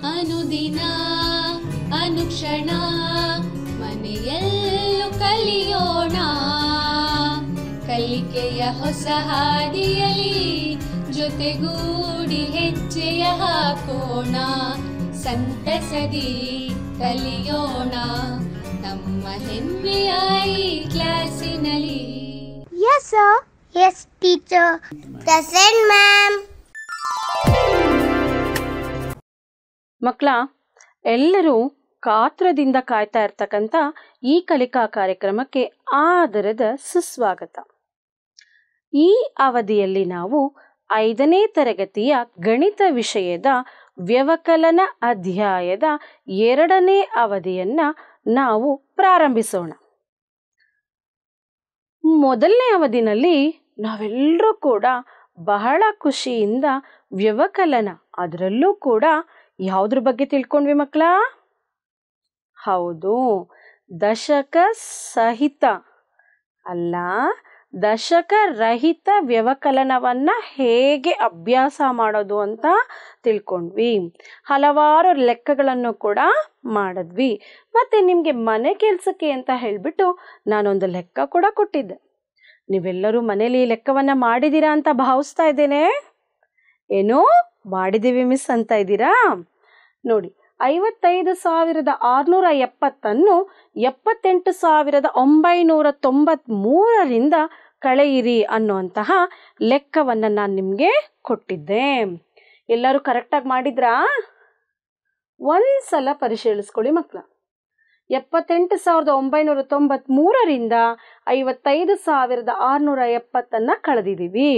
ಅನುದಿನ ಅನುಕ್ಷಣ ಮನೆಯಲ್ಲೂ ಕಲಿಯೋಣ. ಕಲಿಕೆಯ ಹೊಸ ಹಾದಿಯಲಿ ಜೊತೆಗೂಡಿ ಹೆಜ್ಜೆಯ ಹಾಕೋಣ. ಸಂತಸದಿ ಕಲಿಯೋಣ ನಮ್ಮ ಹೆಮ್ಮೆಯ ಈ ಕ್ಲಾಸಿನಲ್ಲಿ. Yes sir. Yes teacher. Present ma'am. ಮಕ್ಕಳ, ಎಲ್ಲರೂ ಕಾತ್ರದಿಂದ ಕಾಯ್ತಾ ಇರ್ತಕ್ಕಂಥ ಈ ಕಲಿಕಾ ಕಾರ್ಯಕ್ರಮಕ್ಕೆ ಆದರದ ಸುಸ್ವಾಗತ. ಈ ಅವಧಿಯಲ್ಲಿ ನಾವು 5ನೇ ತರಗತಿಯ ಗಣಿತ ವಿಷಯದ ವ್ಯವಕಲನ ಅಧ್ಯಾಯದ 2ನೇ ಅವಧಿಯನ್ನ ನಾವು ಪ್ರಾರಂಭಿಸೋಣ. ಮೊದಲನೇ ಅವಧಿನಲ್ಲಿ ನಾವೆಲ್ಲರೂ ಕೂಡ ಬಹಳ ಖುಷಿಯಿಂದ ವ್ಯವಕಲನ, ಅದರಲ್ಲೂ ಕೂಡ ಯಾವುದ್ರ ಬಗ್ಗೆ ತಿಳ್ಕೊಂಡ್ವಿ ಮಕ್ಕಳ? ಹೌದು, ದಶಕ ಸಹಿತ ಅಲ್ಲ, ದಶಕ ರಹಿತ ವ್ಯವಕಲನವನ್ನ ಹೇಗೆ ಅಭ್ಯಾಸ ಮಾಡೋದು ಅಂತ ತಿಳ್ಕೊಂಡ್ವಿ. ಹಲವಾರು ಲೆಕ್ಕಗಳನ್ನು ಕೂಡ ಮಾಡಿದ್ವಿ. ಮತ್ತೆ ನಿಮಗೆ ಮನೆ ಕೆಲಸಕ್ಕೆ ಅಂತ ಹೇಳಿಬಿಟ್ಟು ನಾನೊಂದು ಲೆಕ್ಕ ಕೂಡ ಕೊಟ್ಟಿದ್ದೆ. ನೀವೆಲ್ಲರೂ ಮನೇಲಿ ಈ ಲೆಕ್ಕವನ್ನ ಮಾಡಿದ್ದೀರಾ ಅಂತ ಭಾವಿಸ್ತಾ ಇದ್ದೇನೆ. ಏನೋ ಮಾಡಿದ್ದೀವಿ ಮಿಸ್ ಅಂತ ಇದ್ದೀರಾ? ನೋಡಿ, 55,670 78,993 ಕಳೆಯಿರಿ ಅನ್ನುವಂತಹ ಲೆಕ್ಕವನ್ನು ನಾನು ನಿಮಗೆ ಕೊಟ್ಟಿದ್ದೆ. ಎಲ್ಲರೂ ಕರೆಕ್ಟಾಗಿ ಮಾಡಿದ್ರಾ? ಒಂದ್ಸಲ ಪರಿಶೀಲಿಸ್ಕೊಳ್ಳಿ ಮಕ್ಕಳ. 78,993 55,670 ಕಳೆದಿದ್ದೀವಿ.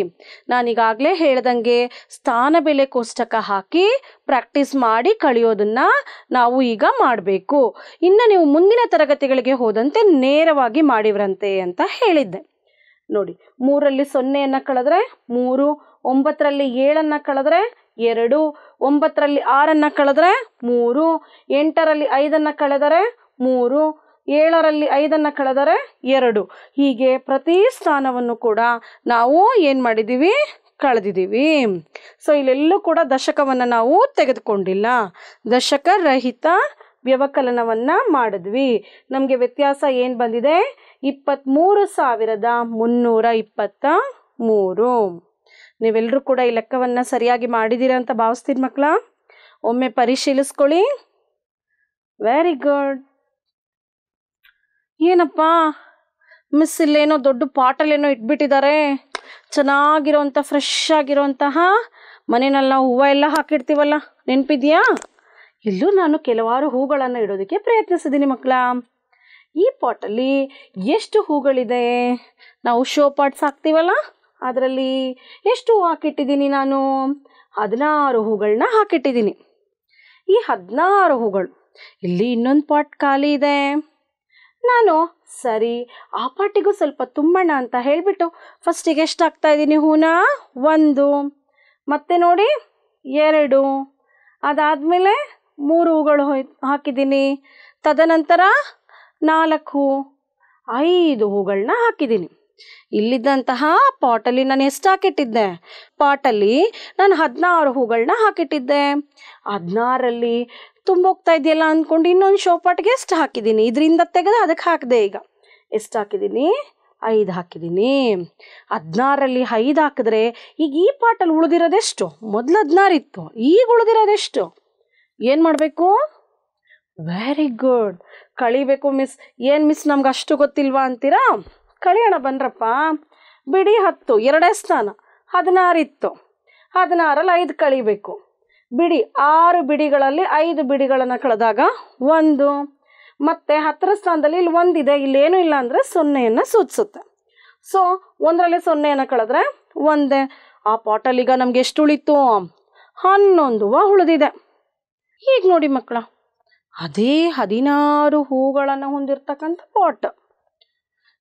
ನಾನೀಗಾಗಲೇ ಹೇಳ್ದಂಗೆ ಸ್ಥಾನ ಬೆಲೆ ಕೋಷ್ಟಕ ಹಾಕಿ ಪ್ರಾಕ್ಟೀಸ್ ಮಾಡಿ ಕಳೆಯೋದನ್ನ ನಾವು ಈಗ ಮಾಡಬೇಕು. ಇನ್ನು ನೀವು ಮುಂದಿನ ತರಗತಿಗಳಿಗೆ ಹೋದಂತೆ ನೇರವಾಗಿ ಮಾಡಿವ್ರಂತೆ ಅಂತ ಹೇಳಿದ್ದೆ. ನೋಡಿ, 3ರಲ್ಲಿ 0 ಕಳೆದ್ರೆ 3, 9ರಲ್ಲಿ 7 ಕಳೆದ್ರೆ 2, 9ರಲ್ಲಿ 6 ಕಳೆದ್ರೆ 3, 8ರಲ್ಲಿ 5 ಕಳೆದರೆ 3, 7ರಲ್ಲಿ 5 ಕಳೆದರೆ 2. ಹೀಗೆ ಪ್ರತಿ ಸ್ಥಾನವನ್ನು ಕೂಡ ನಾವು ಏನು ಮಾಡಿದ್ದೀವಿ? ಕಳೆದಿದ್ದೀವಿ. ಸೊ ಇಲ್ಲೆಲ್ಲೂ ಕೂಡ ದಶಕವನ್ನು ನಾವು ತೆಗೆದುಕೊಂಡಿಲ್ಲ, ದಶಕ ರಹಿತ ವ್ಯವಕಲನವನ್ನು ಮಾಡಿದ್ವಿ. ನಮಗೆ ವ್ಯತ್ಯಾಸ ಏನು ಬಂದಿದೆ? 23,323. ನೀವೆಲ್ಲರೂ ಕೂಡ ಈ ಲೆಕ್ಕವನ್ನು ಸರಿಯಾಗಿ ಮಾಡಿದ್ದೀರಾ ಅಂತ ಭಾವಿಸ್ತೀರಿ ಮಕ್ಕಳ? ಒಮ್ಮೆ ಪರಿಶೀಲಿಸ್ಕೊಳ್ಳಿ. Very good. ಏನಪ್ಪ ಮಿಸ್ ಇಲ್ಲೇನೋ ದೊಡ್ಡ ಪಾಟಲ್ಲೇನೋ ಇಟ್ಬಿಟ್ಟಿದ್ದಾರೆ, ಚೆನ್ನಾಗಿರೋಂಥ ಫ್ರೆಶ್ ಆಗಿರೋಂತಹ ಮನೆಯಲ್ಲಿ ನಾವು ಹೂವು ಎಲ್ಲ ಹಾಕಿರ್ತೀವಲ್ಲ, ನೆನಪಿದೆಯಾ? ಇಲ್ಲೂ ನಾನು ಕೆಲವಾರು ಹೂಗಳನ್ನು ಇಡೋದಕ್ಕೆ ಪ್ರಯತ್ನಿಸಿದ್ದೀನಿ ಮಕ್ಕಳ. ಈ ಪಾಟಲ್ಲಿ ಎಷ್ಟು ಹೂಗಳಿದೆ? ನಾವು ಶೋ ಪಾಟ್ಸ್ ಹಾಕ್ತೀವಲ್ಲ, ಅದರಲ್ಲಿ ಎಷ್ಟು ಹೂ ಹಾಕಿಟ್ಟಿದ್ದೀನಿ ನಾನು? 16 ಹೂಗಳನ್ನ ಹಾಕಿಟ್ಟಿದ್ದೀನಿ. ಈ 16 ಹೂಗಳು, ಇಲ್ಲಿ ಇನ್ನೊಂದು ಪಾಟ್ ಖಾಲಿ ಇದೆ. ನಾನು ಸರಿ ಆ ಪಾಟಿಗೂ ಸ್ವಲ್ಪ ತುಂಬೋಣ ಅಂತ ಹೇಳಿಬಿಟ್ಟು ಫಸ್ಟಿಗೆ ಎಷ್ಟು ಹಾಕ್ತಾ ಇದ್ದೀನಿ ಹೂನ? 1, ಮತ್ತೆ ನೋಡಿ 2, ಅದಾದಮೇಲೆ 3 ಹೂಗಳು ಹಾಕಿದ್ದೀನಿ. ತದನಂತರ 4, 5 ಹೂಗಳನ್ನ ಹಾಕಿದ್ದೀನಿ. ಇಲ್ಲಿದ್ದಂತಹ ಪಾಟಲ್ಲಿ ನಾನು ಎಷ್ಟು ಹಾಕಿಟ್ಟಿದ್ದೆ? ಪಾಟಲ್ಲಿ ನಾನು 16 ಹೂಗಳನ್ನ ಹಾಕಿಟ್ಟಿದ್ದೆ. 16ರಲ್ಲಿ ತುಂಬೋಗ್ತಾ ಇದೆಯಲ್ಲ ಅಂದ್ಕೊಂಡು ಇನ್ನೊಂದು ಶೋ ಪಾಟ್ಗೆ ಎಷ್ಟು ಹಾಕಿದ್ದೀನಿ? ಇದರಿಂದ ತೆಗೆದು ಅದಕ್ಕೆ ಹಾಕಿದೆ. ಈಗ ಎಷ್ಟು ಹಾಕಿದ್ದೀನಿ? 5 ಹಾಕಿದ್ದೀನಿ. 16ರಲ್ಲಿ 5 ಹಾಕಿದ್ರೆ ಈಗ ಈ ಪಾಟಲ್ಲಿ ಉಳಿದಿರೋದೆಷ್ಟು? ಮೊದಲು 16 ಇತ್ತು, ಈಗ ಉಳಿದಿರೋದೆಷ್ಟು? ಏನು ಮಾಡಬೇಕು? ವೆರಿ ಗುಡ್, ಕಳಿಬೇಕು ಮಿಸ್. ಏನು ಮಿಸ್ ನಮ್ಗೆ ಅಷ್ಟು ಗೊತ್ತಿಲ್ವಾ ಅಂತೀರಾ? ಕಳಿಯೋಣ ಬನ್ರಪ್ಪ. ಬಿಡಿ 10, 2 ಸ್ಥಾನ 16 ಇತ್ತು, 16ರಲ್ಲಿ 5 ಕಳಿಬೇಕು. ಬಿಡಿ 6 ಬಿಡಿಗಳಲ್ಲಿ 5 ಬಿಡಿಗಳನ್ನು ಕಳೆದಾಗ 1, ಮತ್ತೆ 10ರ ಸ್ಥಾನದಲ್ಲಿ ಇಲ್ಲಿ 1 ಇದೆ, ಇಲ್ಲೇನೂ ಇಲ್ಲ ಅಂದರೆ 0ಯನ್ನು ಸೂಚಿಸುತ್ತೆ. ಸೊ 1ರಲ್ಲಿ 0ಯನ್ನು ಕಳೆದ್ರೆ 1. ಆ ಪಾಟಲ್ಲಿ ಈಗ ನಮ್ಗೆ ಎಷ್ಟು ಉಳಿತು? 11 ಉಳಿದಿದೆ. ಈಗ ನೋಡಿ ಮಕ್ಕಳ, ಅದೇ 16 ಹೂಗಳನ್ನು ಹೊಂದಿರತಕ್ಕಂಥ ಪಾಟ್.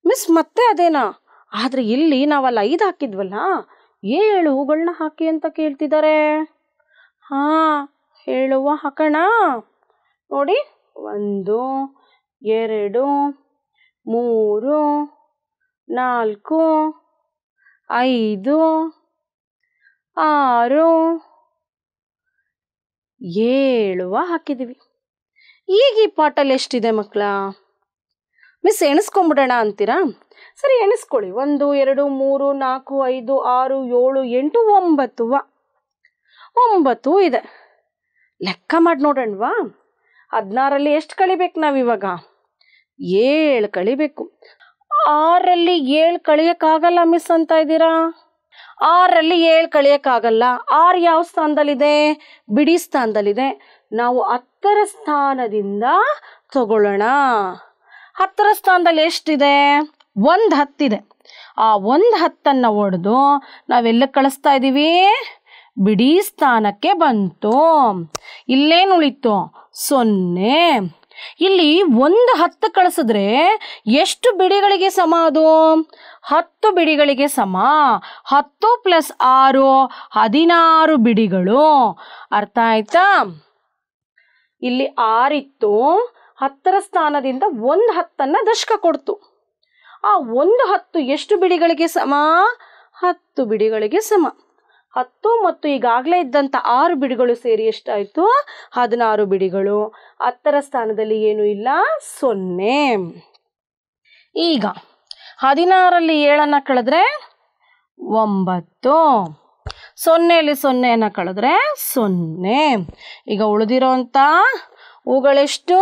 ಮಿಸ್ ಮತ್ತೆ ಅದೇನಾ? ಆದರೆ ಇಲ್ಲಿ ನಾವಲ್ಲಿ 5 ಹಾಕಿದ್ವಲ್ಲ, 7 ಹೂಗಳನ್ನ ಹಾಕಿ ಅಂತ ಕೇಳ್ತಿದ್ದಾರೆ. ಹಾಂ, ಹೇಳುವ ಹಾಕೋಣ. ನೋಡಿ, 1, 2, 3, 4, 5, 6, 7 ಹಾಕಿದ್ದೀವಿ. ಈಗ ಈ ಪಾಟಲ್ಲಿ ಎಷ್ಟಿದೆ ಮಕ್ಕಳ? ಮಿಸ್ ಎಣಿಸ್ಕೊಂಬಿಡೋಣ ಅಂತೀರಾ? ಸರಿ, ಎಣಿಸ್ಕೊಳ್ಳಿ. 1 2 3 4 5 6 7 8 9 ಇದೆ. ಲೆಕ್ಕ ಮಾಡಿ ನೋಡೋಣವಾ? 16ರಲ್ಲಿ ಎಷ್ಟು ಕಳಿಬೇಕು ನಾವಿವಾಗ? 7 ಕಳಿಬೇಕು. 6ರಲ್ಲಿ 7 ಕಳಿಯಕ್ಕಾಗಲ್ಲ ಮಿಸ್ ಅಂತ ಇದ್ದೀರಾ? 6ರಲ್ಲಿ 7 ಕಳಿಯಕ್ಕಾಗಲ್ಲ. 6 ಯಾವ ಸ್ಥಾನದಲ್ಲಿದೆ? ಬಿಡಿ ಸ್ಥಾನದಲ್ಲಿದೆ. ನಾವು 10ರ ಸ್ಥಾನದಿಂದ ತಗೊಳ್ಳೋಣ. 10ರ ಸ್ಥಾನದಲ್ಲಿ ಎಷ್ಟಿದೆ? 1 10 ಇದೆ. ಆ 1 10 ಒಡೆದು ನಾವೆಲ್ಲ ಕಳಿಸ್ತಾ ಇದ್ದೀವಿ? ಬಿಡಿ ಸ್ಥಾನಕ್ಕೆ ಬಂತು. ಇಲ್ಲೇನು ಉಳಿತು? 0. ಇಲ್ಲಿ 1 10 ಕಳಿಸಿದ್ರೆ ಎಷ್ಟು ಬಿಡಿಗಳಿಗೆ ಸಮ ಅದು? 10 ಬಿಡಿಗಳಿಗೆ ಸಮ. 10 + 6 16 ಬಿಡಿಗಳು. ಅರ್ಥ ಆಯ್ತಾ? ಇಲ್ಲಿ 6 ಇತ್ತು. 10ರ ಸ್ಥಾನದಿಂದ 1 10 ದಶಕ ಕೊಡ್ತು. ಆ 1 10 ಎಷ್ಟು ಬಿಡಿಗಳಿಗೆ ಸಮ? 10 ಬಿಡಿಗಳಿಗೆ ಸಮ. 10 ಮತ್ತು ಈಗಾಗಲೇ ಇದ್ದಂಥ 6 ಬಿಡಿಗಳು ಸೇರಿ ಎಷ್ಟಾಯಿತು? 16 ಬಿಡಿಗಳು. 10ರ ಸ್ಥಾನದಲ್ಲಿ ಏನೂ ಇಲ್ಲ, 0. ಈಗ 16ರಲ್ಲಿ 7 ಕಳೆದ್ರೆ 9. 0ಯಲ್ಲಿ 0 ಕಳೆದ್ರೆ 0. ಈಗ ಉಳಿದಿರೋಂಥ ಹೂಗಳೆಷ್ಟು?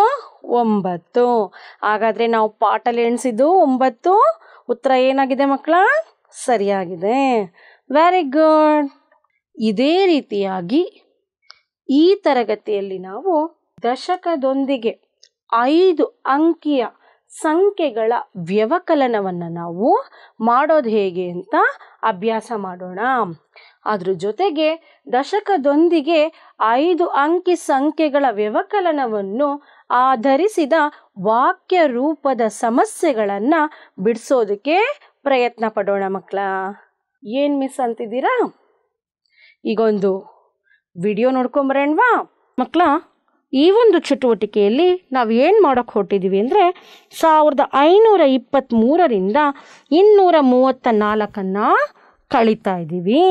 9. ಹಾಗಾದರೆ ನಾವು ಪಾಠಲ್ಲಿ ಎಣಿಸಿದ್ದು 9. ಉತ್ತರ ಏನಾಗಿದೆ ಮಕ್ಕಳ? ಸರಿಯಾಗಿದೆ. Very good. ಇದೇ ರೀತಿಯಾಗಿ ಈ ತರಗತಿಯಲ್ಲಿ ನಾವು ದಶಕದೊಂದಿಗೆ 5 ಅಂಕಿಯ ಸಂಖ್ಯೆಗಳ ವ್ಯವಕಲನವನ್ನು ನಾವು ಮಾಡೋದು ಹೇಗೆ ಅಂತ ಅಭ್ಯಾಸ ಮಾಡೋಣ. ಅದ್ರ ಜೊತೆಗೆ ದಶಕದೊಂದಿಗೆ 5 ಅಂಕಿ ಸಂಖ್ಯೆಗಳ ವ್ಯವಕಲನವನ್ನು ಆಧರಿಸಿದ ವಾಕ್ಯ ರೂಪದ ಸಮಸ್ಯೆಗಳನ್ನು ಬಿಡಿಸೋದಕ್ಕೆ ಪ್ರಯತ್ನ ಪಡೋಣ ಮಕ್ಕಳ. ಏನು ಮಿಸ್ ಅಂತಿದ್ದೀರಾ? ಈಗೊಂದು ವಿಡಿಯೋ ನೋಡ್ಕೊಂಬರೋಣವಾ ಮಕ್ಕಳ? ಈ ಒಂದು ಚಟುವಟಿಕೆಯಲ್ಲಿ ನಾವು ಏನು ಮಾಡೋಕ್ಕೆ ಹೊರಟಿದ್ದೀವಿ ಅಂದರೆ 1523ರಿಂದ 234 ಕಳೀತಾ ಇದ್ದೀವಿ.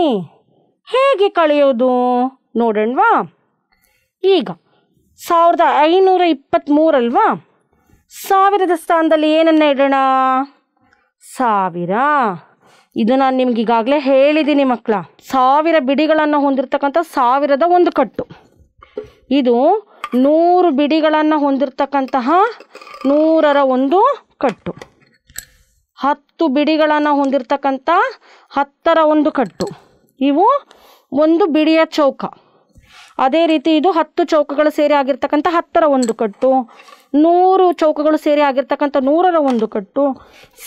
ಹೇಗೆ ಕಳೆಯೋದು ನೋಡೋಣವಾ? ಈಗ 1523 ಅಲ್ವಾ? 1000ದ ಸ್ಥಾನದಲ್ಲಿ ಏನನ್ನ ಇಡೋಣ? 1000. ಇದು ನಾನು ನಿಮ್ಗೆ ಈಗಾಗಲೇ ಹೇಳಿದ್ದೀನಿ ಮಕ್ಕಳ. 1000 ಬಿಡಿಗಳನ್ನು ಹೊಂದಿರತಕ್ಕಂಥ 1000ದ ಒಂದು ಕಟ್ಟು. ಇದು 100 ಬಿಡಿಗಳನ್ನು ಹೊಂದಿರತಕ್ಕಂತಹ 100ರ ಒಂದು ಕಟ್ಟು. 10 ಬಿಡಿಗಳನ್ನು ಹೊಂದಿರತಕ್ಕಂಥ 10ರ ಒಂದು ಕಟ್ಟು. ಇವು ಒಂದು ಬಿಡಿಯ ಚೌಕ. ಅದೇ ರೀತಿ ಇದು 10 ಚೌಕಗಳು ಸೇರಿ ಆಗಿರ್ತಕ್ಕಂಥ 10ರ ಒಂದು ಕಟ್ಟು. 100 ಚೌಕಗಳು ಸೇರಿ ಆಗಿರ್ತಕ್ಕಂಥ 100ರ ಒಂದು ಕಟ್ಟು.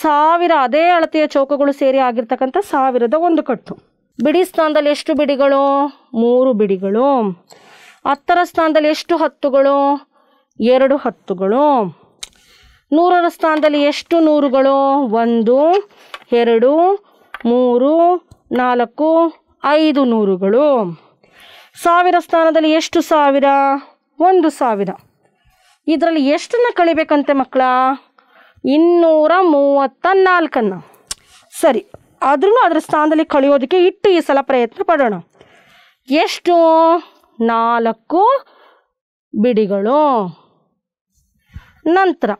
1000 ಅದೇ ಅಳತೆಯ ಚೌಕಗಳು ಸೇರಿ ಆಗಿರ್ತಕ್ಕಂಥ 1000ದ ಒಂದು ಕಟ್ಟು. ಬಿಡಿ ಸ್ಥಾನದಲ್ಲಿ ಎಷ್ಟು ಬಿಡಿಗಳು? 3 ಬಿಡಿಗಳು. 10ರ ಸ್ಥಾನದಲ್ಲಿ ಎಷ್ಟು ಹತ್ತುಗಳು? 2 ಹತ್ತುಗಳು. 100ರ ಸ್ಥಾನದಲ್ಲಿ ಎಷ್ಟು ನೂರುಗಳು? 1 2 3 4 5 ನೂರುಗಳು. 1000 ಸ್ಥಾನದಲ್ಲಿ ಎಷ್ಟು ಸಾವಿರ? 1000. ಇದರಲ್ಲಿ ಎಷ್ಟನ್ನು ಕಳಿಬೇಕಂತೆ ಮಕ್ಕಳ? 234. ಸರಿ, ಆದ್ರೂ ಅದರ ಸ್ಥಾನದಲ್ಲಿ ಕಳೆಯೋದಕ್ಕೆ ಇಟ್ಟು ಈ ಸಲ ಪ್ರಯತ್ನ ಪಡೋಣ. ಎಷ್ಟು? 4 ಬಿಡಿಗಳು. ನಂತರ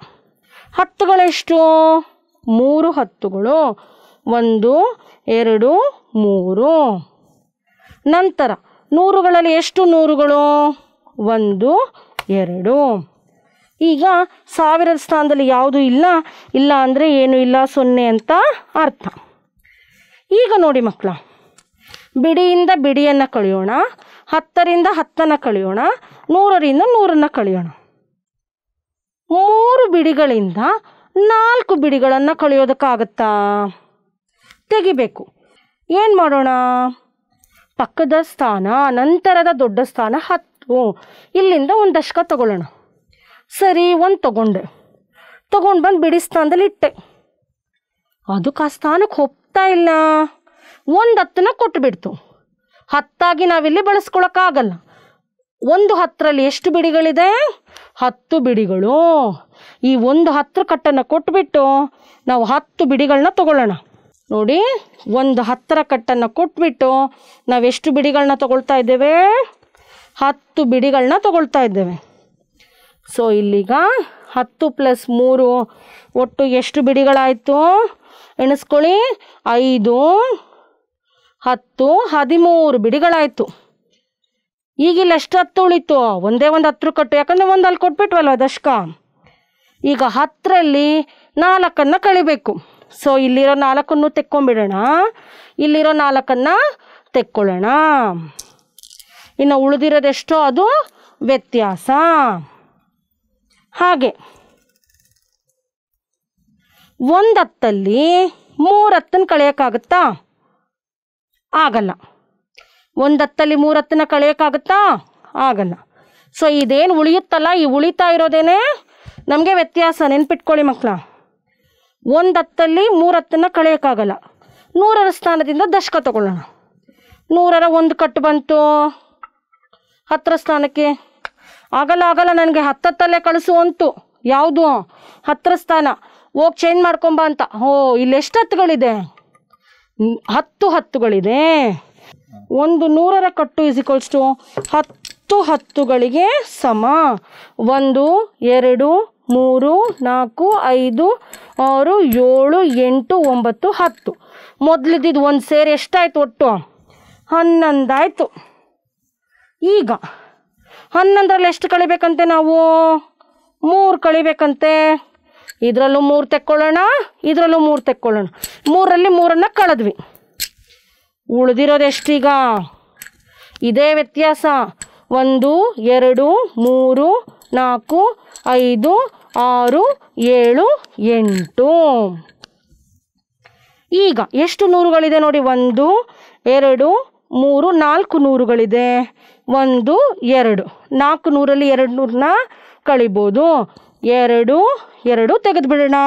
ಹತ್ತುಗಳೆಷ್ಟು? 3 ಹತ್ತುಗಳು. 1 2 3. ನಂತರ ನೂರುಗಳಲ್ಲಿ ಎಷ್ಟು ನೂರುಗಳು? 1 2. ಈಗ 1000ದ ಸ್ಥಾನದಲ್ಲಿ ಯಾವುದೂ ಇಲ್ಲ. ಇಲ್ಲ ಅಂದರೆ ಏನು ಇಲ್ಲ, 0 ಅಂತ ಅರ್ಥ. ಈಗ ನೋಡಿ ಮಕ್ಕಳ, ಬಿಡಿಯಿಂದ ಬಿಡಿಯನ್ನು ಕಳೆಯೋಣ. 10ರಿಂದ 10 ಕಳೆಯೋಣ. 100ರಿಂದ 100 ಕಳೆಯೋಣ. 3 ಬಿಡಿಗಳಿಂದ 4 ಬಿಡಿಗಳನ್ನು ಕಳೆಯೋದಕ್ಕಾಗತ್ತಾ? ತೆಗಿಬೇಕು. ಏನು ಮಾಡೋಣ? ಪಕ್ಕದ ಸ್ಥಾನ, ನಂತರದ ದೊಡ್ಡ ಸ್ಥಾನ 10. ಇಲ್ಲಿಂದ ಒಂದು ದಶಕ ತಗೊಳ್ಳೋಣ. ಸರಿ, 1 ತಗೊಂಡು ಬಂದು ಬಿಡಿ ಸ್ಥಾನದಲ್ಲಿ ಇಟ್ಟೆ. ಅದಕ್ಕೆ ಆ ಸ್ಥಾನಕ್ಕೆ ಹೋಗ್ತಾ ಇಲ್ಲ. 1 10 ಕೊಟ್ಟುಬಿಡ್ತು. 10 ನಾವಿಲ್ಲಿ ಬಳಸ್ಕೊಳಕ್ಕಾಗಲ್ಲ. 1 10ರಲ್ಲಿ ಎಷ್ಟು ಬಿಡಿಗಳಿದೆ? 10 ಬಿಡಿಗಳು. ಈ 1 10 ಕಟ್ಟನ್ನು ಕೊಟ್ಬಿಟ್ಟು ನಾವು 10 ಬಿಡಿಗಳನ್ನ ತಗೊಳ್ಳೋಣ. ನೋಡಿ, 1 10ರ ಕಟ್ಟನ್ನು ಕೊಟ್ಬಿಟ್ಟು ನಾವೆಷ್ಟು ಬಿಡಿಗಳನ್ನ ತಗೊಳ್ತಾ ಇದ್ದೇವೆ? 10 ಬಿಡಿಗಳನ್ನ ತಗೊಳ್ತಾ ಇದ್ದೇವೆ. ಸೊ ಇಲ್ಲಿಗ 10 + 3 ಒಟ್ಟು ಎಷ್ಟು ಬಿಡಿಗಳಾಯಿತು ಎಣಿಸ್ಕೊಳ್ಳಿ. 5 10 13 ಬಿಡಿಗಳಾಯಿತು. ಈಗಿಲ್ಲ ಎಷ್ಟು 10 ಉಳಿತು? ಒಂದೇ ಒಂದು 10 ಕಟ್ಟು, ಯಾಕಂದರೆ ಒಂದು ಅಲ್ಲಿ ಕೊಟ್ಬಿಟ್ವಲ್ವ ದಶಕ. ಈಗ 10ರಲ್ಲಿ 4 ಕಳಿಬೇಕು. ಸೊ ಇಲ್ಲಿರೋ 4 ತೆಕ್ಕೊಂಬಿಡೋಣ, ಇಲ್ಲಿರೋ 4 ತೆಕ್ಕೊಳ್ಳೋಣ. ಇನ್ನು ಉಳಿದಿರೋದೆಷ್ಟೋ ಅದು ವ್ಯತ್ಯಾಸ. ಹಾಗೆ 1 10ಲ್ಲಿ 3 10 ಕಳೆಯೋಕ್ಕಾಗುತ್ತಾ? ಆಗಲ್ಲ. 1 10ಲ್ಲಿ 3 10 ಕಳೆಯೋಕ್ಕಾಗುತ್ತಾ? ಆಗಲ್ಲ. ಸೊ ಇದೇನು ಉಳಿಯುತ್ತಲ್ಲ, ಈ ಉಳಿತಾ ಇರೋದೇನೆ ನಮಗೆ ವ್ಯತ್ಯಾಸ. ನೆನ್ಪಿಟ್ಕೊಳ್ಳಿ ಮಕ್ಕಳ. 1 10ಲ್ಲಿ 3 10 ಕಳೆಯೋಕ್ಕಾಗಲ್ಲ. 100ರ ಸ್ಥಾನದಿಂದ ದಶಕ ತಗೊಳ್ಳೋಣ. 100ರ 1 ಕಟ್ಟು ಬಂತು, 10ರ ಸ್ಥಾನಕ್ಕೆ ಆಗಲ್ಲ ನನಗೆ 10 10 ಕಳಿಸು ಅಂತು. ಯಾವುದು? 10ರ ಸ್ಥಾನ. ಹೋಗಿ ಚೇಂಜ್ ಮಾಡ್ಕೊಂಬ ಅಂತ. ಇಲ್ಲಿ ಎಷ್ಟು 10ಗಳಿದೆ? 10 10ಗಳಿದೆ. ಒಂದು 100ರ ಕಟ್ಟು = 10 10ಗಳಿಗೆ ಸಮ. 1 2 3 4 5 6 7 8 9 10. ಮೊದಲಿದ್ದು ಒಂದು ಸೇರಿ ಎಷ್ಟಾಯಿತು? ಒಟ್ಟು 11 ಆಯಿತು. ಈಗ 11ರಲ್ಲಿ ಎಷ್ಟು ಕಳಿಬೇಕಂತೆ ನಾವು? 3 ಕಳಿಬೇಕಂತೆ. ಇದರಲ್ಲೂ 3 ತೆಕ್ಕೊಳ್ಳೋಣ, ಇದರಲ್ಲೂ 3 ತೆಕ್ಕೊಳ್ಳೋಣ. 3ರಲ್ಲಿ 3 ಕಳೆದ್ವಿ. ಉಳಿದಿರೋದೆಷ್ಟೀಗ? ಇದೇ ವ್ಯತ್ಯಾಸ. 1 2 3 4 5 6 7 8. ಈಗ ಎಷ್ಟು 100ಗಳಿದೆ ನೋಡಿ? 1 2 3 4 100ಗಳಿದೆ. 1 2 4 100ರಲ್ಲಿ 2 100ನ ಕಳಿಬೋದು. 2 2 ತೆಗೆದುಬಿಡೋಣ.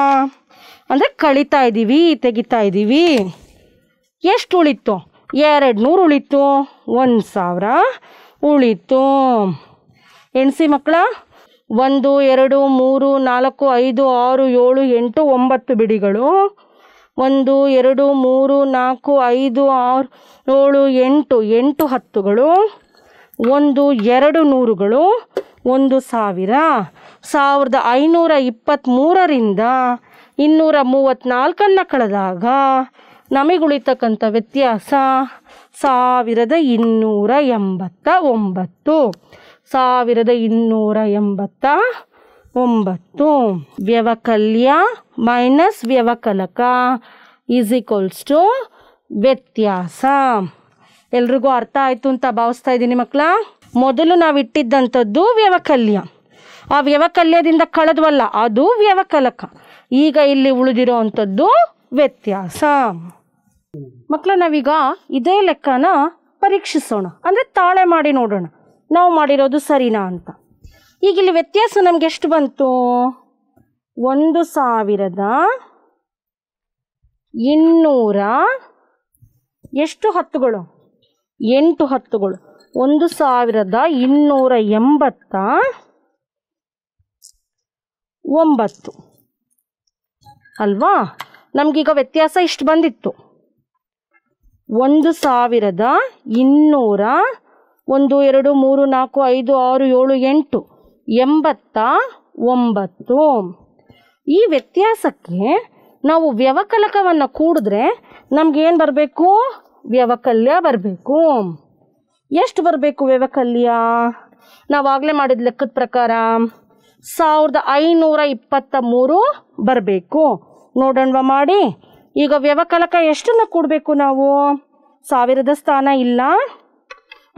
ಅಂದರೆ ಕಳಿತಾ ಇದ್ದೀವಿ, ತೆಗಿತಾ ಇದ್ದೀವಿ. ಎಷ್ಟು ಉಳಿತು? 200 ಉಳಿತು. 1000 ಉಳಿತು. ಎಣಿಸಿ ಮಕ್ಕಳ. 1 2 3 4 5 6 7 8 9 ಬಿಡಿಗಳು. 1 2 3 4 5 6 7 8 8 10ಗಳು. 1 2 100ಗಳು. 1000. 1523ರಿಂದ 234 ಕಳೆದಾಗ ನಮಗುಳಿತಕ್ಕಂಥ ವ್ಯತ್ಯಾಸ 1289. 1289. ವ್ಯವಕಲ್ಯ ಮೈನಸ್ ವ್ಯವಕಲಕ = ವ್ಯತ್ಯಾಸ. ಎಲ್ರಿಗೂ ಅರ್ಥ ಆಯಿತು ಅಂತ ಭಾವಿಸ್ತಾ ಇದ್ದೀನಿ ಮಕ್ಕಳ. ಮೊದಲು ನಾವು ಇಟ್ಟಿದ್ದಂಥದ್ದು ವ್ಯವಕಲ್ಯ. ಆ ವ್ಯವಕಲ್ಯದಿಂದ ಕಳೆದ್ವಲ್ಲ, ಅದು ವ್ಯವಕಲಕ. ಈಗ ಇಲ್ಲಿ ಉಳಿದಿರೋ ಅಂಥದ್ದು ವ್ಯತ್ಯಾಸ. ಮಕ್ಕಳ, ನಾವೀಗ ಇದೇ ಲೆಕ್ಕನ ಪರೀಕ್ಷಿಸೋಣ, ಅಂದರೆ ತಾಳೆ ಮಾಡಿ ನೋಡೋಣ ನಾವು ಮಾಡಿರೋದು ಸರಿನಾ ಅಂತ. ಈಗ ಇಲ್ಲಿ ವ್ಯತ್ಯಾಸ ನಮ್ಗೆ ಎಷ್ಟು ಬಂತು? 1200 ಎಷ್ಟು 10ಗಳು? 8 10ಗಳು. 1289 ಅಲ್ವಾ? ನಮಗೀಗ ವ್ಯತ್ಯಾಸ ಇಷ್ಟು ಬಂದಿತ್ತು. 1200 1 2 3 4 5 6 7 8 89. ಈ ವ್ಯತ್ಯಾಸಕ್ಕೆ ನಾವು ವ್ಯವಕಲಕವನ್ನು ಕೂಡಿದ್ರೆ ನಮಗೇನು ಬರಬೇಕು? ವ್ಯವಕಲ್ಯ ಬರಬೇಕು. ಎಷ್ಟು ಬರಬೇಕು ವ್ಯವಕಲ್ಯ? ನಾವಾಗಲೇ ಮಾಡಿದ ಲೆಕ್ಕದ ಪ್ರಕಾರ 1523 ಬರಬೇಕು. ನೋಡೋಣ ಮಾಡಿ. ಈಗ ವ್ಯವಕಲಕ ಎಷ್ಟನ್ನು ಕೂಡಬೇಕು ನಾವು? 1000ದ ಸ್ಥಾನ ಇಲ್ಲ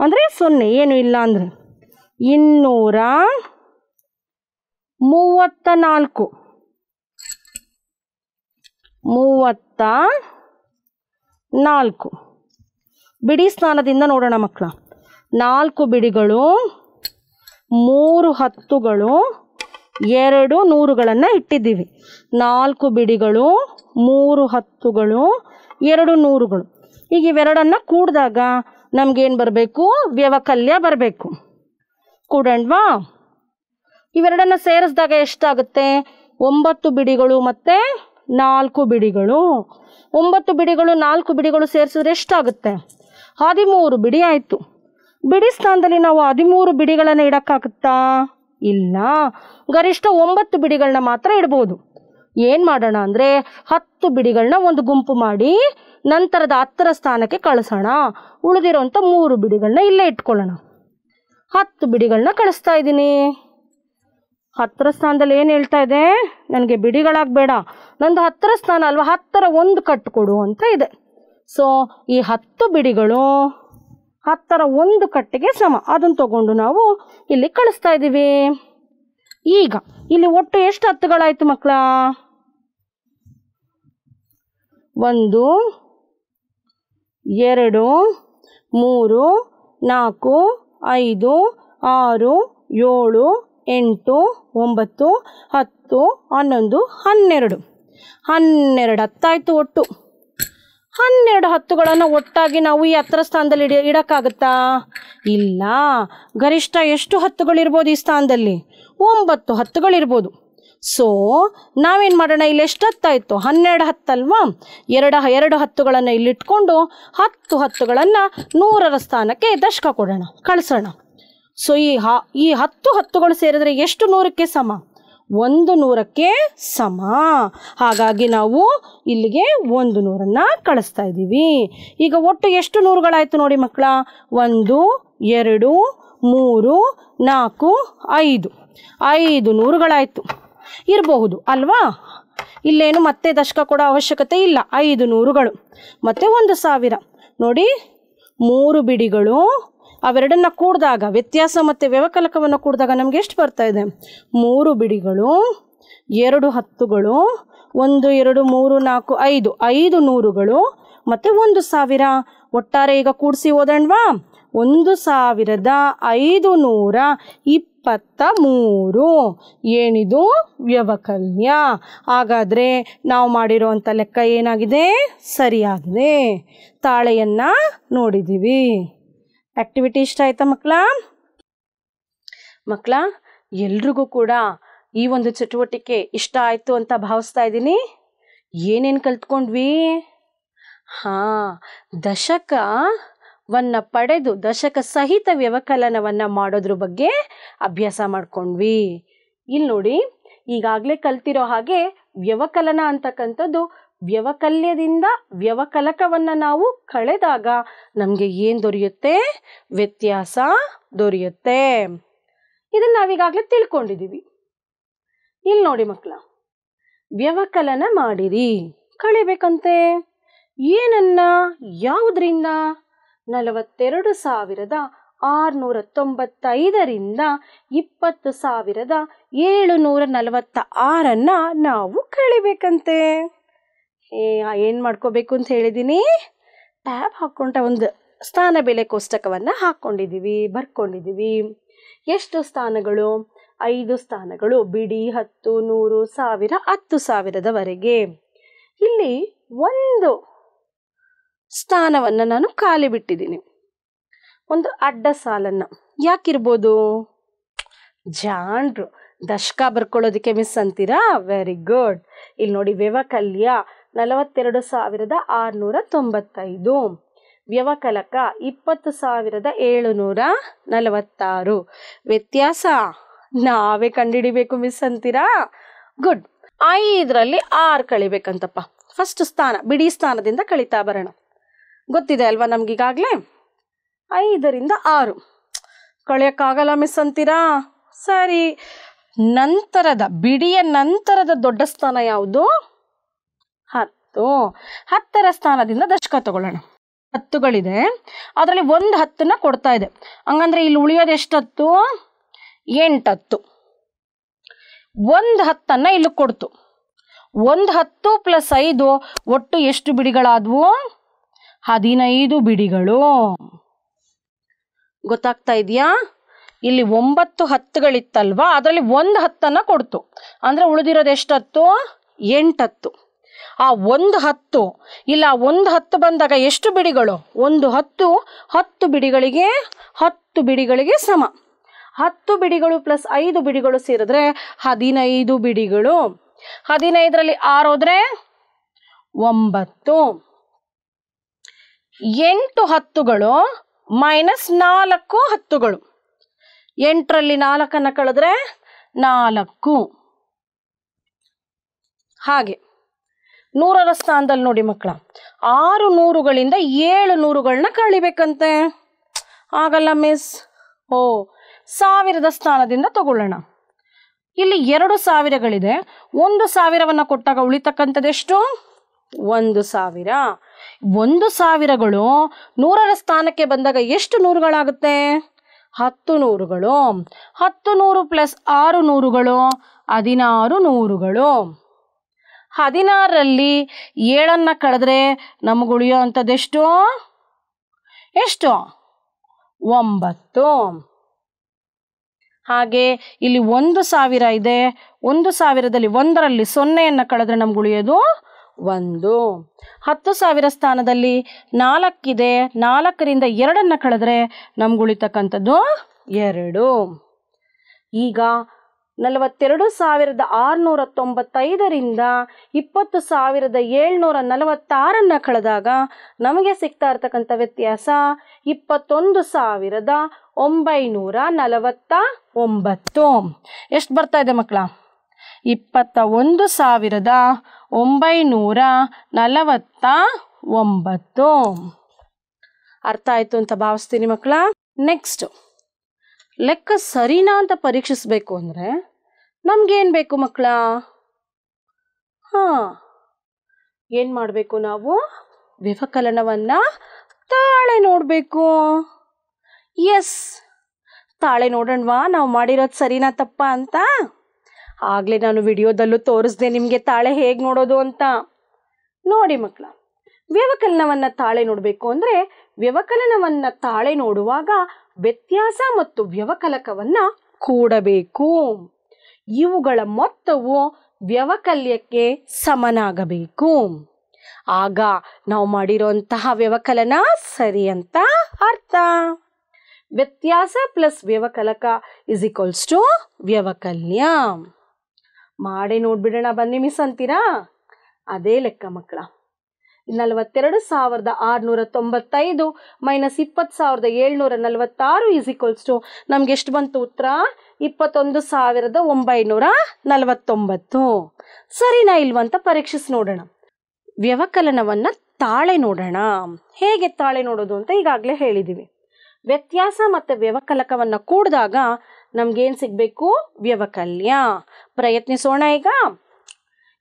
ಅಂದರೆ 0, ಏನು ಇಲ್ಲ ಅಂದರೆ 234. 34 ಬಿಡಿ ಸ್ಥಾನದಿಂದ ನೋಡೋಣ ಮಕ್ಕಳ. 4 ಬಿಡಿಗಳು, 3 10ಗಳು, 2 100ಗಳನ್ನು ಇಟ್ಟಿದ್ದೀವಿ. 4 ಬಿಡಿಗಳು, 3 10ಗಳು, 2 100ಗಳು. ಈಗ ಇವೆರಡನ್ನು ಕೂಡಿದಾಗ ನಮಗೇನು ಬರಬೇಕು? ವ್ಯವಕಲ್ಯ ಬರಬೇಕು. ಕೂಡೋಣವಾ? ಇವೆರಡನ್ನು ಸೇರಿಸಿದಾಗ ಎಷ್ಟಾಗುತ್ತೆ? 9 ಬಿಡಿಗಳು ಮತ್ತು 4 ಬಿಡಿಗಳು. 9 ಬಿಡಿಗಳು 4 ಬಿಡಿಗಳು ಸೇರಿಸಿದ್ರೆ ಎಷ್ಟಾಗುತ್ತೆ? 13 ಬಿಡಿ ಆಯಿತು. ಬಿಡಿ ಸ್ಥಾನದಲ್ಲಿ ನಾವು 13 ಬಿಡಿಗಳನ್ನು ಇಡೋಕ್ಕಾಗುತ್ತಾ? ಇಲ್ಲ, ಗರಿಷ್ಠ 9 ಬಿಡಿಗಳನ್ನ ಮಾತ್ರ ಇಡ್ಬೋದು. ಏನು ಮಾಡೋಣ ಅಂದರೆ 10 ಬಿಡಿಗಳನ್ನ ಒಂದು ಗುಂಪು ಮಾಡಿ ನಂತರದ 10ರ ಸ್ಥಾನಕ್ಕೆ ಕಳಿಸೋಣ. ಉಳಿದಿರೋಂಥ 3 ಬಿಡಿಗಳನ್ನ ಇಲ್ಲೇ ಇಟ್ಕೊಳ್ಳೋಣ. 10 ಬಿಡಿಗಳನ್ನ ಕಳಿಸ್ತಾ ಇದ್ದೀನಿ. 10ರ ಸ್ಥಾನದಲ್ಲಿ ಏನು ಹೇಳ್ತಾ ಇದೆ? ನನಗೆ ಬಿಡಿಗಳಾಗಬೇಡ, ನಂದು 10ರ ಸ್ಥಾನ ಅಲ್ವಾ, 10ರ ಒಂದು ಕಟ್ಟು ಕೊಡು ಅಂತ ಇದೆ. ಸೊ ಈ 10 ಬಿಡಿಗಳು 10ರ ಒಂದು ಕಟ್ಟಿಗೆ ಸಮ. ಅದನ್ನು ತಗೊಂಡು ನಾವು ಇಲ್ಲಿ ಕಳಿಸ್ತಾ ಇದ್ದೀವಿ. ಈಗ ಇಲ್ಲಿ ಒಟ್ಟು ಎಷ್ಟು 10ಗಳಾಯಿತು ಮಕ್ಕಳ? 1 2 3 4 5 6 7 8 9 10 11 12 10 ಒಟ್ಟು. 12 10ಗಳನ್ನು ಒಟ್ಟಾಗಿ ನಾವು ಈ 10ರ ಸ್ಥಾನದಲ್ಲಿ ಇಡೋಕ್ಕಾಗುತ್ತಾ? ಇಲ್ಲ, ಗರಿಷ್ಠ ಎಷ್ಟು 10ಗಳಿರ್ಬೋದು ಈ ಸ್ಥಾನದಲ್ಲಿ? 9 10ಗಳಿರ್ಬೋದು. ಸೊ ನಾವೇನು ಮಾಡೋಣ, ಇಲ್ಲಿ ಎಷ್ಟು 10 ಆಯಿತು? 12 10 ಅಲ್ವಾ? 2 10ಗಳನ್ನು ಇಲ್ಲಿಟ್ಕೊಂಡು 10 10ಗಳನ್ನು 100ರ ಸ್ಥಾನಕ್ಕೆ ದಶಕ ಕೊಡೋಣ, ಕಳಿಸೋಣ. ಸೊ ಈ 10 10ಗಳು ಸೇರಿದ್ರೆ ಎಷ್ಟು 100ಕ್ಕೆ ಸಮ? 100ಕ್ಕೆ ಸಮ. ಹಾಗಾಗಿ ನಾವು ಇಲ್ಲಿಗೆ 100ನ್ನು ಕಳಿಸ್ತಾ ಇದ್ದೀವಿ. ಈಗ ಒಟ್ಟು ಎಷ್ಟು 100ಗಳಾಯಿತು ನೋಡಿ ಮಕ್ಕಳ? 1 2 3 4 5 5 100ಗಳಾಯಿತು. ಇರಬಹುದು ಅಲ್ವಾ? ಇಲ್ಲೇನು ಮತ್ತೆ ದಶಕ ಕೊಡೋ ಅವಶ್ಯಕತೆ ಇಲ್ಲ. 5 100ಗಳು ಮತ್ತು 1000 ನೋಡಿ. 3 ಬಿಡಿಗಳು ಅವೆರಡನ್ನ ಕೂಡಿದಾಗ, ವ್ಯತ್ಯಾಸ ಮತ್ತು ವ್ಯವಕಲಕವನ್ನು ಕೂಡಿದಾಗ ನಮಗೆ ಎಷ್ಟು ಬರ್ತಾ ಇದೆ? 3 ಬಿಡಿಗಳು, 2 10ಗಳು, 1 2 3 4 5 5 100ಗಳು ಮತ್ತು 1000. ಒಟ್ಟಾರೆ ಈಗ ಕೂಡಿಸಿ ಓದೋಣವಾ? 1523. ಏನಿದು? ವ್ಯವಕಲ್ಯ. ಹಾಗಾದರೆ ನಾವು ಮಾಡಿರೋವಂಥ ಲೆಕ್ಕ ಏನಾಗಿದೆ? ಸರಿಯಾಗಿದೆ. ತಾಳೆಯನ್ನು ನೋಡಿದ್ದೀವಿ. ಆ್ಯಕ್ಟಿವಿಟಿ ಇಷ್ಟ ಆಯ್ತಾ ಮಕ್ಕಳ? ಎಲ್ರಿಗೂ ಕೂಡ ಈ ಒಂದು ಚಟುವಟಿಕೆ ಇಷ್ಟ ಆಯಿತು ಅಂತ ಭಾವಿಸ್ತಾ ಇದ್ದೀನಿ. ಏನೇನು ಕಲ್ತ್ಕೊಂಡ್ವಿ? ದಶಕವನ್ನು ಪಡೆದು ದಶಕ ಸಹಿತ ವ್ಯವಕಲನವನ್ನು ಮಾಡೋದ್ರ ಬಗ್ಗೆ ಅಭ್ಯಾಸ ಮಾಡ್ಕೊಂಡ್ವಿ. ಇಲ್ಲಿ ನೋಡಿ, ಈಗಾಗಲೇ ಕಲ್ತಿರೋ ಹಾಗೆ ವ್ಯವಕಲನ ಅಂತಕ್ಕಂಥದ್ದು ವ್ಯವಕಲ್ಯದಿಂದ ವ್ಯವಕಲಕವನ್ನು ನಾವು ಕಳೆದಾಗ ನಮಗೆ ಏನು ದೊರೆಯುತ್ತೆ? ವ್ಯತ್ಯಾಸ ದೊರೆಯುತ್ತೆ. ಇದನ್ನು ನಾವೀಗಾಗಲೇ ತಿಳ್ಕೊಂಡಿದ್ದೀವಿ. ಇಲ್ಲಿ ನೋಡಿ ಮಕ್ಕಳ, ವ್ಯವಕಲನ ಮಾಡಿರಿ, ಕಳಿಬೇಕಂತೆ. ಏನನ್ನ? ಯಾವುದರಿಂದ? 42,695ರಿಂದ 20,746 ನಾವು ಕಳಿಬೇಕಂತೆ. ಏನು ಮಾಡ್ಕೋಬೇಕು ಅಂತ ಹೇಳಿದ್ದೀನಿ? ಟ್ಯಾಬ್ ಹಾಕ್ಕೊಂಡ ಒಂದು ಸ್ಥಾನ ಬೆಲೆ ಕೋಷ್ಟಕವನ್ನು ಹಾಕ್ಕೊಂಡಿದ್ದೀವಿ, ಬರ್ಕೊಂಡಿದ್ದೀವಿ. ಎಷ್ಟು ಸ್ಥಾನಗಳು? 5 ಸ್ಥಾನಗಳು. ಬಿಡಿ 10 100 1000 10,000ದವರೆಗೆ. ಇಲ್ಲಿ ಒಂದು ಸ್ಥಾನವನ್ನು ನಾನು ಖಾಲಿ ಬಿಟ್ಟಿದ್ದೀನಿ, ಒಂದು ಅಡ್ಡ ಸಾಲನ್ನು. ಯಾಕಿರ್ಬೋದು? ಜಾಣ್ರು, ದಶಕ ಬರ್ಕೊಳ್ಳೋದಕ್ಕೆ ಮಿಸ್ ಅಂತೀರಾ? Very good. ಇಲ್ಲಿ ನೋಡಿ, ವ್ಯವಕಲ್ಯ 42,695, ವ್ಯವಕಲಕ 20,746. ವ್ಯತ್ಯಾಸ ನಾವೇ ಕಂಡುಹಿಡಿಬೇಕು ಮಿಸ್ ಅಂತೀರಾ? ಗುಡ್. 5ರಲ್ಲಿ 6 ಕಳಿಬೇಕಂತಪ್ಪ. ಫಸ್ಟ್ ಸ್ಥಾನ ಬಿಡಿ ಸ್ಥಾನದಿಂದ ಕಳಿತಾ ಬರೋಣ. ಗೊತ್ತಿದೆ ಅಲ್ವಾ ನಮಗೀಗಾಗಲೇ? 5ರಿಂದ 6 ಕಳೆಯೋಕ್ಕಾಗಲ್ಲ ಮಿಸ್ ಅಂತೀರಾ? ಸರಿ. ನಂತರದ ಬಿಡಿಯ ನಂತರದ ದೊಡ್ಡ ಸ್ಥಾನ ಯಾವುದು? 10. 10ರ ಸ್ಥಾನದಿಂದ ದಶಕ ತಗೊಳ್ಳೋಣ. 10ಗಳಿದೆ, ಅದರಲ್ಲಿ ಒಂದು 10ನ್ನ ಕೊಡ್ತಾ ಇದೆ. ಹಂಗಂದ್ರೆ ಇಲ್ಲಿ ಉಳಿಯೋದು ಎಷ್ಟು 10? 8 10. ಒಂದು 10ನ್ನ ಇಲ್ಲಿ ಕೊಡ್ತು. 1 10 + 5 ಒಟ್ಟು ಎಷ್ಟು ಬಿಡಿಗಳಾದವು? 15 ಬಿಡಿಗಳು. ಗೊತ್ತಾಗ್ತಾ ಇದೆಯಾ? ಇಲ್ಲಿ 9 10ಗಳಿತ್ತಲ್ವಾ, ಅದರಲ್ಲಿ ಒಂದು 10ನ್ನ ಕೊಡ್ತು. ಅಂದರೆ ಉಳಿದಿರೋದು ಎಷ್ಟು 10? 8 10. ಆ ಒಂದು 10 ಇಲ್ಲ, 1 10 ಬಂದಾಗ ಎಷ್ಟು ಬಿಡಿಗಳು? 1 10 10 ಬಿಡಿಗಳಿಗೆ 10 ಬಿಡಿಗಳಿಗೆ ಸಮ. 10 ಬಿಡಿಗಳು + 5 ಬಿಡಿಗಳು ಸೇರಿದ್ರೆ 15 ಬಿಡಿಗಳು. 15ರಲ್ಲಿ 6 ಹೋದ್ರೆ 9. 8 10ಗಳು ಮೈನಸ್ 4 10ಗಳು. 8ರಲ್ಲಿ 4 ಕಳೆದ್ರೆ 4. ಹಾಗೆ 100ರ ಸ್ಥಾನದಲ್ಲಿ ನೋಡಿ ಮಕ್ಕಳ, 6 100ಗಳಿಂದ 7 100ಗಳನ್ನ ಕಳಿಬೇಕಂತೆ. ಆಗಲ್ಲ ಮಿಸ್. 1000ದ ಸ್ಥಾನದಿಂದ ತಗೊಳ್ಳೋಣ. ಇಲ್ಲಿ 2,000ಗಳಿದೆ. 1,000ವನ್ನು ಕೊಟ್ಟಾಗ ಉಳಿತಕ್ಕಂಥದ್ದೆಷ್ಟು? 1,000. 1,000ಗಳು 100ರ ಸ್ಥಾನಕ್ಕೆ ಬಂದಾಗ ಎಷ್ಟು 100ಗಳಾಗುತ್ತೆ? 10 100ಗಳು. 10 100 ಪ್ಲಸ್ 6 100ಗಳು 16 100ಗಳು. 16ರಲ್ಲಿ 7 ಕಳೆದ್ರೆ ನಮಗೆ ಉಳಿಯೋ ಅಂಥದ್ದೆಷ್ಟು? ಎಷ್ಟು? 9. ಹಾಗೆ ಇಲ್ಲಿ 1,000 ಇದೆ. 1,000ದಲ್ಲಿ 1ರಲ್ಲಿ 0 ಕಳೆದ್ರೆ ನಮ್ಗೆ ಉಳಿಯೋದು 1. 10,000 ಸ್ಥಾನದಲ್ಲಿ 4 ಇದೆ. 4ರಿಂದ 2 ಕಳೆದ್ರೆ ನಮ್ಗೆ ಉಳಿತಕ್ಕಂಥದ್ದು 2. ಈಗ 42,695ರಿಂದ 20,746 ಕಳೆದಾಗ ನಮಗೆ ಸಿಗ್ತಾ ಇರ್ತಕ್ಕಂಥ ವ್ಯತ್ಯಾಸ 21,949. ಎಷ್ಟು ಬರ್ತಾ ಇದೆ ಮಕ್ಕಳ? 21,949. ಅರ್ಥ ಆಯ್ತು ಅಂತ ಭಾವಿಸ್ತೀನಿ ಮಕ್ಕಳ. ನೆಕ್ಸ್ಟ್, ಲೆಕ್ಕ ಸರಿನಾ ಅಂತ ಪರೀಕ್ಷಿಸಬೇಕು ಅಂದರೆ ನಮ್ಗೇನು ಬೇಕು ಮಕ್ಕಳ? ಏನು ಮಾಡಬೇಕು ನಾವು? ವ್ಯವಕಲನವನ್ನು ತಾಳೆ ನೋಡಬೇಕು. ಎಸ್, ತಾಳೆ ನೋಡೋಣವಾ ನಾವು ಮಾಡಿರೋದು ಸರಿನಾ ತಪ್ಪ ಅಂತ? ಆಗಲೇ ನಾನು ವಿಡಿಯೋದಲ್ಲೂ ತೋರಿಸ್ದೆ ನಿಮಗೆ ತಾಳೆ ಹೇಗೆ ನೋಡೋದು ಅಂತ. ನೋಡಿ ಮಕ್ಕಳ, ವ್ಯವಕಲನವನ್ನು ತಾಳೆ ನೋಡಬೇಕು ಅಂದರೆ ವ್ಯವಕಲನವನ್ನು ತಾಳೆ ನೋಡುವಾಗ ವ್ಯತ್ಯಾಸ ಮತ್ತು ವ್ಯವಕಲಕವನ್ನು ಕೂಡಬೇಕು. ಇವುಗಳ ಮೊತ್ತವು ವ್ಯವಕಲ್ಯಕ್ಕೆ ಸಮನಾಗಬೇಕು. ಆಗ ನಾವು ಮಾಡಿರೋಂತಹ ವ್ಯವಕಲನ ಸರಿ ಅಂತ ಅರ್ಥ. ವ್ಯತ್ಯಾಸ ಪ್ಲಸ್ ವ್ಯವಕಲಕ ಇಸ್ ಈಕ್ವಲ್ಸ್ ಟು ವ್ಯವಕಲ್ಯ. ಮಾಡಿ ನೋಡ್ಬಿಡೋಣ ಬನ್ನಿ ಮಿಸ್ ಅಂತೀರಾ? ಅದೇ ಲೆಕ್ಕ ಮಕ್ಕಳ. 42,695 ಮೈನಸ್ 20,746 ಇಸ್ ಈಕ್ವಲ್ಸ್ ಟು ನಮ್ಗೆ ಎಷ್ಟು ಬಂತು ಉತ್ತರ? 21,949. ಸರಿನಾ ಇಲ್ವಂತ ಪರೀಕ್ಷಿಸಿ ನೋಡೋಣ. ವ್ಯವಕಲನವನ್ನು ತಾಳೆ ನೋಡೋಣ. ಹೇಗೆ ತಾಳೆ ನೋಡೋದು ಅಂತ ಈಗಾಗಲೇ ಹೇಳಿದ್ದೀವಿ. ವ್ಯತ್ಯಾಸ ಮತ್ತು ವ್ಯವಕಲಕವನ್ನು ಕೂಡಿದಾಗ ನಮ್ಗೇನು ಸಿಗಬೇಕು? ವ್ಯವಕಲ್ಯ. ಪ್ರಯತ್ನಿಸೋಣ ಈಗ.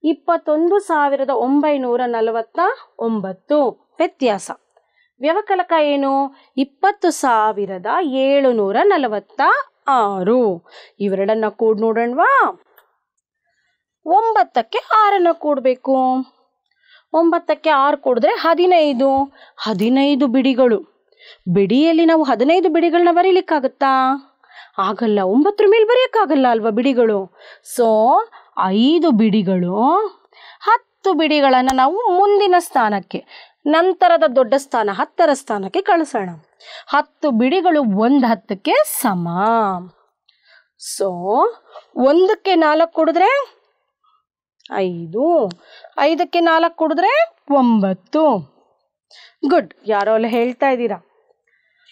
21,949 ವ್ಯತ್ಯಾಸ. ವ್ಯವಕಲಕ ಏನು? 20,746. ಇವೆರಡನ್ನ ಕೂಡಿ ನೋಡೋಣವಾ? 9ಕ್ಕೆ 6 ಕೂಡಬೇಕು. 9ಕ್ಕೆ 6 ಕೂಡಿದ್ರೆ 15. 15 ಬಿಡಿಗಳು. ಬಿಡಿಯಲ್ಲಿ ನಾವು 15 ಬಿಡಿಗಳನ್ನ ಬರೀಲಿಕ್ಕಾಗತ್ತಾ? ಆಗಲ್ಲ. 9ರ ಮೇಲೆ ಬರೆಯೋಕ್ಕಾಗಲ್ಲ ಅಲ್ವಾ ಬಿಡಿಗಳು. ಸೊ 5 ಬಿಡಿಗಳು, 10 ಬಿಡಿಗಳನ್ನು ನಾವು ಮುಂದಿನ ಸ್ಥಾನಕ್ಕೆ, ನಂತರದ ದೊಡ್ಡ ಸ್ಥಾನ 10ರ ಸ್ಥಾನಕ್ಕೆ ಕಳಿಸೋಣ. 10 ಬಿಡಿಗಳು 1 10ಕ್ಕೆ ಸಮ. ಸೊ 1ಕ್ಕೆ 4 ಕೊಡಿದ್ರೆ 5, 5ಕ್ಕೆ 4 ಕೊಡಿದ್ರೆ 9. ಗುಡ್, ಯಾರೋ ಅಲ್ಲ ಹೇಳ್ತಾ ಇದ್ದೀರಾ.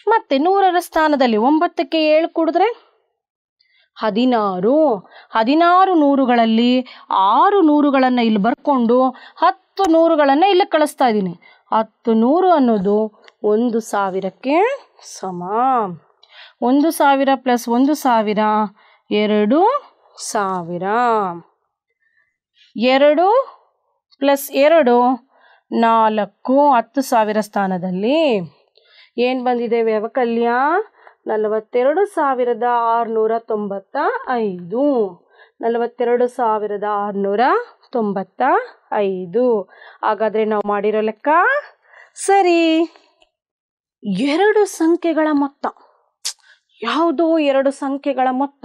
ಮತ್ತೆ 100ರ ಸ್ಥಾನದಲ್ಲಿ 9ಕ್ಕೆ 7 ಕೊಡಿದ್ರೆ 16. 16 100ಗಳಲ್ಲಿ 6 100ಗಳನ್ನು ಇಲ್ಲಿ ಬರ್ಕೊಂಡು 10 100ಗಳನ್ನು ಇಲ್ಲಿ ಕಳಿಸ್ತಾ ಇದ್ದೀನಿ. 10 100 ಅನ್ನೋದು 1,000ಕ್ಕೆ ಸಮ. 1,000 ಪ್ಲಸ್ 1,000 2,000. 2 ಪ್ಲಸ್ 2 4. 10,000 ಸ್ಥಾನದಲ್ಲಿ ಏನು ಬಂದಿದೆ ವ್ಯವಕಲ್ಯ? 42,695. 42,695. ಹಾಗಾದರೆ ನಾವು ಮಾಡಿರೋ ಲೆಕ್ಕ ಸರಿ. 2 ಸಂಖ್ಯೆಗಳ ಮೊತ್ತ. ಯಾವುದೋ 2 ಸಂಖ್ಯೆಗಳ ಮೊತ್ತ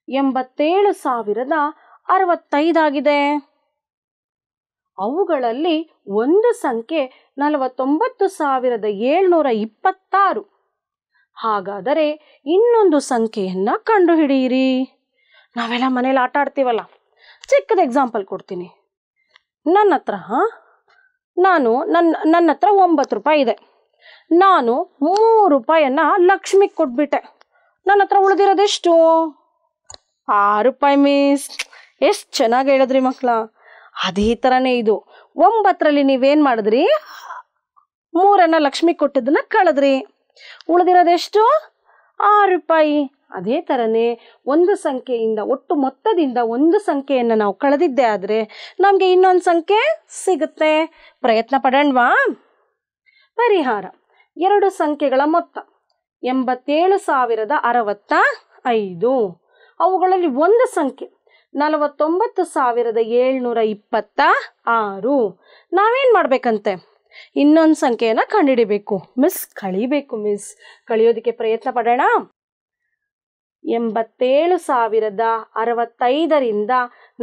87,065 ಆಗಿದೆ. ಅವುಗಳಲ್ಲಿ ಒಂದು ಸಂಖ್ಯೆ 49,726. ಹಾಗಾದರೆ ಇನ್ನೊಂದು ಸಂಖ್ಯೆಯನ್ನು ಕಂಡುಹಿಡಿಯಿರಿ. ನಾವೆಲ್ಲ ಮನೇಲಿ ಆಟ ಆಡ್ತೀವಲ್ಲ, ಚಿಕ್ಕದ ಎಕ್ಸಾಂಪಲ್ ಕೊಡ್ತೀನಿ. ನನ್ನ ಹತ್ರ 9 ರೂಪಾಯಿ ಇದೆ. ನಾನು 3 ರೂಪಾಯಿಯನ್ನು ಲಕ್ಷ್ಮಿಗೆ ಕೊಟ್ಬಿಟ್ಟೆ. ನನ್ನ ಹತ್ರ ಉಳಿದಿರೋದೆಷ್ಟು? 6 ರೂಪಾಯಿ ಮಿಸ್. ಎಷ್ಟು ಚೆನ್ನಾಗಿ ಹೇಳಿದ್ರಿ ಮಕ್ಕಳ. ಅದೇ ಥರನೇ ಇದು. 9ರಲ್ಲಿ ನೀವೇನು ಮಾಡಿದ್ರಿ? 3 ಲಕ್ಷ್ಮಿಗೆ ಕೊಟ್ಟಿದ್ದನ್ನು ಕಳೆದ್ರಿ. ಉಳಿದಿರೋದೆಷ್ಟು? 6 ರೂಪಾಯಿ. ಅದೇ ಥರನೇ ಒಂದು ಸಂಖ್ಯೆಯಿಂದ, ಒಟ್ಟು ಮೊತ್ತದಿಂದ ಒಂದು ಸಂಖ್ಯೆಯನ್ನು ನಾವು ಕಳೆದಿದ್ದೇ ಆದರೆ ನಮಗೆ ಇನ್ನೊಂದು ಸಂಖ್ಯೆ ಸಿಗುತ್ತೆ. ಪ್ರಯತ್ನ ಪಡೋಣವಾ? ಪರಿಹಾರ: 2 ಸಂಖ್ಯೆಗಳ ಮೊತ್ತ 87,065. ಅವುಗಳಲ್ಲಿ ಒಂದು ಸಂಖ್ಯೆ 49,726. ನಾವೇನು ಮಾಡಬೇಕಂತೆ? ಇನ್ನೊಂದು ಸಂಖ್ಯೆಯನ್ನು ಕಂಡುಹಿಡಿಬೇಕು. Miss ಕಳಿಬೇಕು miss. ಕಳಿಯೋದಕ್ಕೆ ಪ್ರಯತ್ನ ಪಡೋಣ. 87,065ರಿಂದ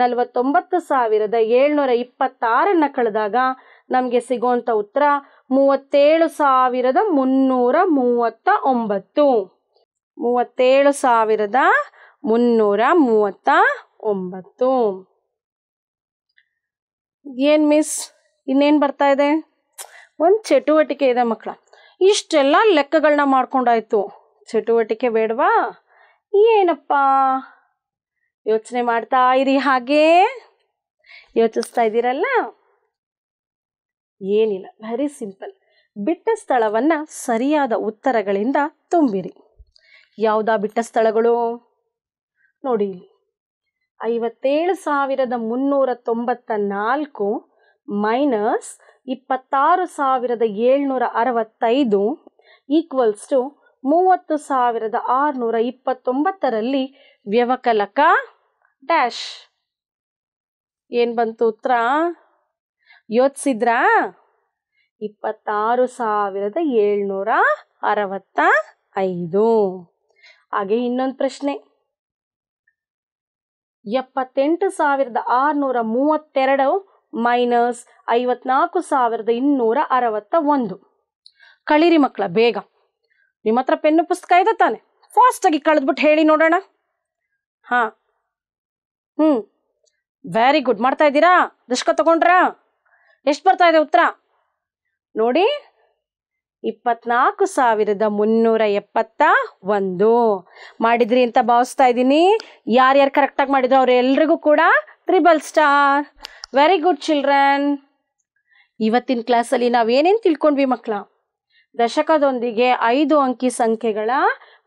49,726 ಕಳೆದಾಗ ನಮಗೆ ಸಿಗೋಂಥ ಉತ್ತರ 37,339. 37,339. ಏನು ಮಿಸ್, ಇನ್ನೇನು ಬರ್ತಾ ಇದೆ? ಒಂದು ಚಟುವಟಿಕೆ ಇದೆ ಮಕ್ಕಳ. ಇಷ್ಟೆಲ್ಲ ಲೆಕ್ಕಗಳನ್ನ ಮಾಡ್ಕೊಂಡಾಯ್ತು. ಚಟುವಟಿಕೆ ಬೇಡವಾ? ಏನಪ್ಪ? ಯೋಚನೆ ಮಾಡ್ತಾ ಇರಿ. ಹಾಗೆ ಯೋಚಿಸ್ತಾ ಇದ್ದೀರಲ್ಲ? ಏನಿಲ್ಲ, ವೆರಿ ಸಿಂಪಲ್. ಬಿಟ್ಟ ಸ್ಥಳವನ್ನು ಸರಿಯಾದ ಉತ್ತರಗಳಿಂದ ತುಂಬಿರಿ. ಯಾವುದಾ ಬಿಟ್ಟ ಸ್ಥಳಗಳು? ನೋಡಿ, 57,394 ಮೈನಸ್ 26,765 ಈಕ್ವಲ್ಸ್ ಟು 30,629ರಲ್ಲಿ ವ್ಯವಕಲಕ ಡ್ಯಾಶ್. ಏನು ಬಂತು ಉತ್ತರ? ಯೋಚಿಸಿದ್ರಾ? 26,765. ಹಾಗೆ ಇನ್ನೊಂದು ಪ್ರಶ್ನೆ. 78,632 ಮೈನಸ್ 54,261. ಕಳೀರಿ ಮಕ್ಕಳ ಬೇಗ. ನಿಮ್ಮ ಹತ್ರ ಪೆನ್ನು ಪುಸ್ತಕ ಇದೆ ತಾನೆ? ಫಾಸ್ಟಾಗಿ ಕಳೆದ್ಬಿಟ್ಟು ಹೇಳಿ ನೋಡೋಣ. ಹಾಂ, ವೆರಿ ಗುಡ್. ಮಾಡ್ತಾ ಇದ್ದೀರಾ? ದಶಕ ತಗೊಂಡ್ರಾ? ಎಷ್ಟು ಬರ್ತಾ ಇದೆ ಉತ್ತರ ನೋಡಿ? 24,371 ಮಾಡಿದ್ರಿ ಅಂತ ಭಾವಿಸ್ತಾ ಇದ್ದೀನಿ. ಯಾರ್ಯಾರು ಕರೆಕ್ಟಾಗಿ ಮಾಡಿದ್ರು ಅವರೆಲ್ಲರಿಗೂ ಕೂಡ 3 ಸ್ಟಾರ್. Very good children. ಇವತ್ತಿನ ಕ್ಲಾಸಲ್ಲಿ ನಾವೇನೇನು ತಿಳ್ಕೊಂಡ್ವಿ ಮಕ್ಕಳ? ದಶಕದೊಂದಿಗೆ 5 ಅಂಕಿ ಸಂಖ್ಯೆಗಳ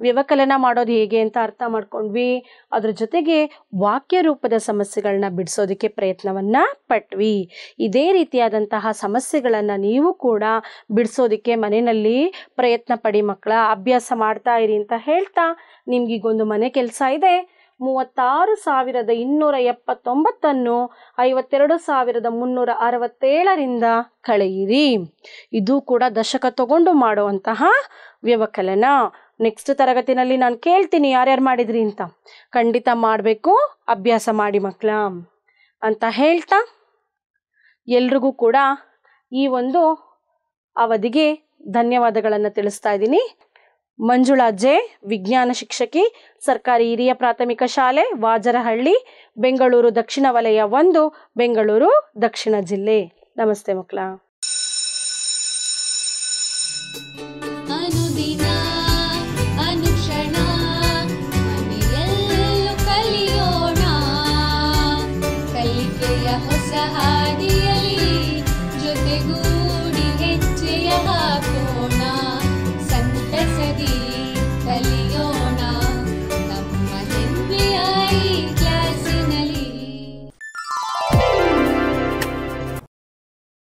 ವ್ಯವಕಲನ ಮಾಡೋದು ಹೇಗೆ ಅಂತ ಅರ್ಥ ಮಾಡ್ಕೊಂಡ್ವಿ. ಅದ್ರ ಜೊತೆಗೆ ವಾಕ್ಯ ರೂಪದ ಸಮಸ್ಯೆಗಳನ್ನ ಬಿಡಿಸೋದಕ್ಕೆ ಪ್ರಯತ್ನವನ್ನು ಪಟ್ವಿ. ಇದೇ ರೀತಿಯಾದಂತಹ ಸಮಸ್ಯೆಗಳನ್ನು ನೀವು ಕೂಡ ಬಿಡಿಸೋದಕ್ಕೆ ಮನೆಯಲ್ಲಿ ಪ್ರಯತ್ನ ಪಡಿ ಮಕ್ಕಳ. ಅಭ್ಯಾಸ ಮಾಡ್ತಾ ಇರಿ ಅಂತ ಹೇಳ್ತಾ ನಿಮ್ಗೀಗೊಂದು ಮನೆ ಕೆಲಸ ಇದೆ. 36,279 52,367ರಿಂದ ಕಳೆಯಿರಿ. ಇದು ಕೂಡ ದಶಕ ತಗೊಂಡು ಮಾಡುವಂತಹ ವ್ಯವಕಲನ. ನೆಕ್ಸ್ಟ್ ತರಗತಿನಲ್ಲಿ ನಾನು ಕೇಳ್ತೀನಿ ಯಾರ್ಯಾರು ಮಾಡಿದ್ರಿ ಅಂತ. ಖಂಡಿತ ಮಾಡಬೇಕು, ಅಭ್ಯಾಸ ಮಾಡಿ ಮಕ್ಕಳ ಅಂತ ಹೇಳ್ತಾ ಎಲ್ರಿಗೂ ಕೂಡ ಈ ಒಂದು ಅವಧಿಗೆ ಧನ್ಯವಾದಗಳನ್ನು ತಿಳಿಸ್ತಾ ಇದ್ದೀನಿ. ಮಂಜುಳಾ ಜೆ, ವಿಜ್ಞಾನ ಶಿಕ್ಷಕಿ, ಸರ್ಕಾರಿ ಹಿರಿಯ ಪ್ರಾಥಮಿಕ ಶಾಲೆ ವಾಜರಹಳ್ಳಿ, ಬೆಂಗಳೂರು ದಕ್ಷಿಣ ವಲಯ 1, ಬೆಂಗಳೂರು ದಕ್ಷಿಣ ಜಿಲ್ಲೆ. ನಮಸ್ತೆ ಮಕ್ಕಳ.